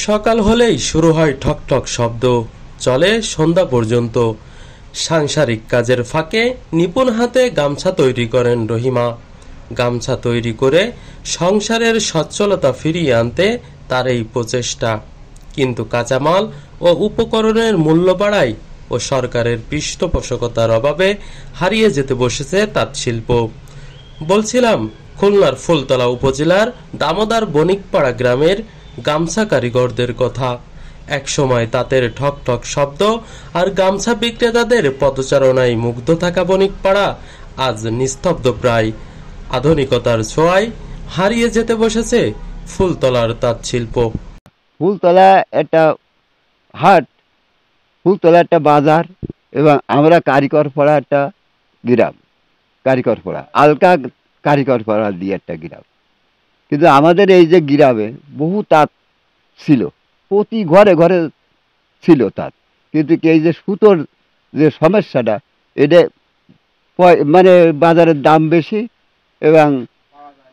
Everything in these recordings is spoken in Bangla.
সকাল হলেই শুরু হয় ঠকঠক শব্দ, চলে সন্ধ্যা পর্যন্ত। সাংসারিক কাজের ফাঁকে নিপুণ হাতে গামছা তৈরি করেন রহিমা। গামছা তৈরি করে সংসারের সচ্ছলতা ফিরিয়ে আনতে তার এই প্রচেষ্টা। কিন্তু কাঁচামাল ও উপকরণের মূল্য বাড়ায় ও সরকারের পৃষ্ঠপোষকতার অভাবে হারিয়ে যেতে বসেছে তাঁতশিল্প। বলছিলাম খুলনার ফুলতলা উপজেলার দামোদর বণিকপাড়া গ্রামের গামছা কারিগরদের কথা। একসময় তাঁতের ঠক ঠক শব্দ আর গামছা বিক্রেতাদের পদচারণায় মুগ্ধ থাকা বণিকপাড়া আজ নিস্তব্ধ প্রায়। আধুনিকতার ছোঁয়ায় হারিয়ে যেতে বসেছে ফুলতলার তাঁতশিল্প। ফুলতলা একটা হাট, ফুলতলা একটা বাজার, এবং আমরা কারিগর পাড়া একটা গ্রাম। কারিগর পাড়া আলকা কারিগর পাড়া দিয়ে একটা গ্রাম। কিন্তু আমাদের এই যে গ্রামে বহু তাঁত ছিল, প্রতি ঘরে ঘরে ছিল তাঁত। কিন্তু এই যে সুতোর যে সমস্যাটা, এটা মানে বাজারের দাম বেশি এবং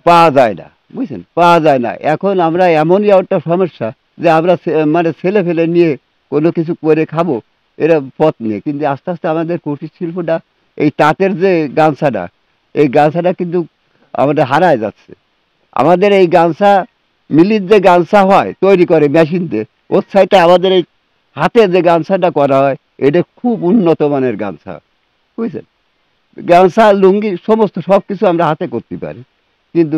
পাওয়া যায় না, বুঝছেন, পাওয়া যায় না। এখন আমরা এমনই একটা সমস্যা যে আমরা মানে ছেলে ফেলে নিয়ে কোনো কিছু করে খাবো, এরা পথ নিয়ে। কিন্তু আস্তে আস্তে আমাদের কুটির শিল্পটা, এই তাঁতের যে গামছাটা, এই গামছাটা কিন্তু আমাদের হারায় যাচ্ছে। আমাদের এই গামছা মিলির যে গামছা হয় তৈরি করে মেশিন দিয়ে, ওর সাইডে আমাদের এই হাতে যে গামছাটা করা হয়, এটা খুব উন্নত মানের গামছা, বুঝছেন। গামছা লুঙ্গি সমস্ত সব কিছু আমরা হাতে করতে পারি, কিন্তু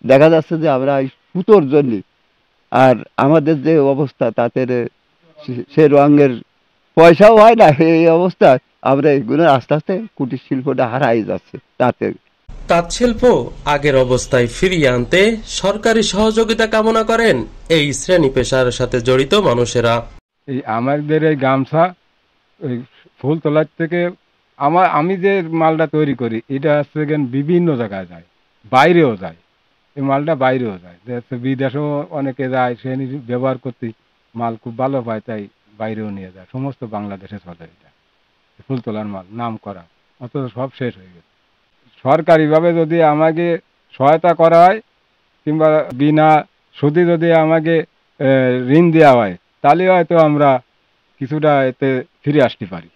দেখা যাচ্ছে যে আমরা এই সুতোর জন্য আর আমাদের যে অবস্থা তাদের সে রঙের পয়সাও হয় না। এই অবস্থায় আমরা এগুলো আস্তে আস্তে কুটির শিল্পটা হারাই যাচ্ছে। তাঁতশিল্প আগের অবস্থায় ফিরিয়ে আনতে সরকারি সহযোগিতা কামনা করেন এই শ্রেণী পেশার সাথে জড়িত মানুষেরা। এই আমাদের এই গামছা ওই ফুলতলার থেকে আমি যে মালটা তৈরি করি, এটা হচ্ছে বিভিন্ন জায়গায় যায়, বাইরেও যায়। এই মালটা বাইরেও যায়, বিদেশেও অনেকে যায়, সে ব্যবহার করতে মাল খুব ভালো পায়, তাই বাইরেও নিয়ে যায়। সমস্ত বাংলাদেশে চলে এটা, ফুলতলার মাল নাম করা, অথচ সব শেষ হয়ে গেছে। সরকারিভাবে যদি আমাকে সহায়তা করা হয়, কিংবা বিনা সুদে যদি আমাকে ঋণ দেওয়া হয়, তাহলে হয়তো আমরা কিছুটা এতে ফিরে আসতে পারি।